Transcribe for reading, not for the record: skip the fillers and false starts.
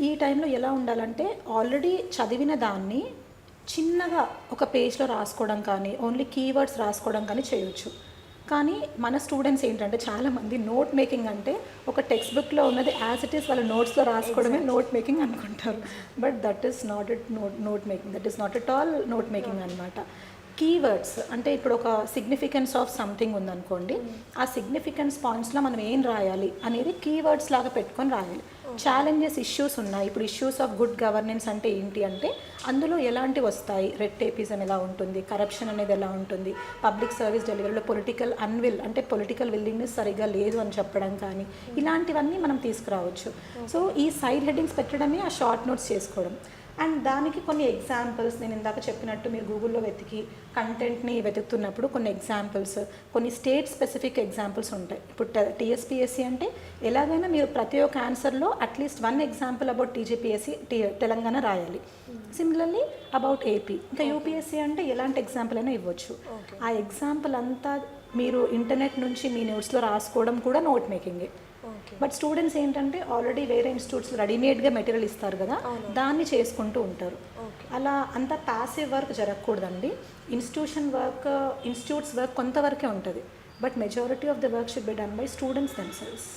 ఈ టైంలో ఎలా ఉండాలంటే ఆల్రెడీ చదివిన దాన్ని చిన్నగా ఒక పేజ్లో రాసుకోవడం కానీ ఓన్లీ కీవర్డ్స్ రాసుకోవడం కానీ చేయొచ్చు. కానీ మన స్టూడెంట్స్ ఏంటంటే చాలామంది నోట్ మేకింగ్ అంటే ఒక టెక్స్ట్ బుక్లో ఉన్నది యాజ్ ఇట్ ఈస్ వాళ్ళ నోట్స్లో రాసుకోవడమే నోట్ మేకింగ్ అనుకుంటారు. But that is not it note making, that is not at all note making అనమాట. కీవర్డ్స్ అంటే ఇప్పుడు ఒక సిగ్నిఫికెన్స్ ఆఫ్ సంథింగ్ ఉందనుకోండి, ఆ సిగ్నిఫికెన్స్ పాయింట్స్లో మనం ఏం రాయాలి అనేది కీవర్డ్స్ లాగా పెట్టుకొని రాయాలి. ఛాలెంజెస్ ఇష్యూస్ ఉన్నాయి. ఇప్పుడు ఇష్యూస్ ఆఫ్ గుడ్ గవర్నెన్స్ అంటే ఏంటి అంటే అందులో ఎలాంటివి వస్తాయి, రెడ్ టేపిజం ఎలా ఉంటుంది, కరప్షన్ అనేది ఎలా ఉంటుంది, పబ్లిక్ సర్వీస్ డెలివరీలో పొలిటికల్ అన్విల్ అంటే పొలిటికల్ విల్లింగ్నెస్ సరిగ్గా లేదు అని చెప్పడం కానీ ఇలాంటివన్నీ మనం తీసుకురావచ్చు. సో ఈ సైడ్ హెడ్డింగ్స్ పెట్టడమే ఆ షార్ట్ నోట్స్ చేసుకోవడం. అండ్ దానికి కొన్ని ఎగ్జాంపుల్స్ నేను ఇందాక చెప్పినట్టు మీరు గూగుల్లో వెతికి కంటెంట్ని వెతుకుతున్నప్పుడు కొన్ని ఎగ్జాంపుల్స్, కొన్ని స్టేట్ స్పెసిఫిక్ ఎగ్జాంపుల్స్ ఉంటాయి. ఇప్పుడు టీఎస్పీఎస్సీ అంటే ఎలాగైనా మీరు ప్రతి ఒక్క ఆన్సర్లో at least 1 example about TGPSC Telangana రాయాలి. Similarly about AP. ఇంకా యూపీఎస్సీ అంటే ఎలాంటి ఎగ్జాంపుల్ అయినా ఇవ్వచ్చు. ఆ ఎగ్జాంపుల్ అంతా మీరు ఇంటర్నెట్ నుంచి మీ నోట్స్లో రాసుకోవడం కూడా నోట్ మేకింగే. బట్ స్టూడెంట్స్ ఏంటంటే ఆల్రెడీ వేరే ఇన్స్టిట్యూట్స్ రెడీమేడ్గా మెటీరియల్ ఇస్తారు కదా, దాన్ని చేసుకుంటూ ఉంటారు. అలా అంత ప్యాసివ్ వర్క్ జరగకూడదండి. ఇన్స్టిట్యూట్స్ వర్క్ కొంతవరకే ఉంటుంది. But majority of the work should be done by students themselves.